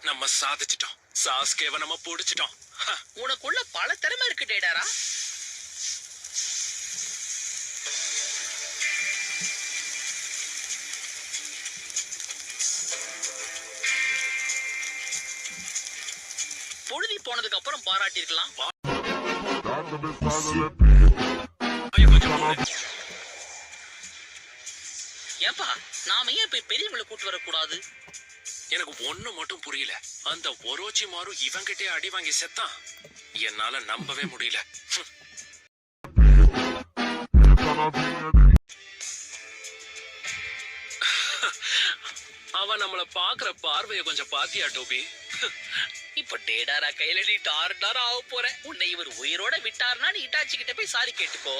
நம்ம சாதிச்சிட்டோம். சாஸ்கேவ நம்ம புடிச்சிட்டோம். உனக்குள்ள பல திறமை இருக்கு டேடாரா. பொழுதி போனதுக்கு அப்புறம் பாராட்டிருக்கலாம். ஏப்பா நாம ஏன் இப்ப பெரியவங்களை கூட்டு வரக்கூடாது? எனக்கு ஒண்ணு மட்டும் புரியல. அந்த ஒரோச்சி மாரு இவங்கிட்டே அடி வாங்கி செத்தான். என்னால நம்பவே முடியல. அவன் நம்மள பாக்குற பார்வைய கொஞ்சம் பாத்தியா டோபி? இப்ப டேடாரா கையில நீ டார் ஆக போற. உன்னை இவர் உயிரோட விட்டாருன்னா நீ இட்டாச்சி கிட்ட போய் சாரி கேட்டுக்கோ.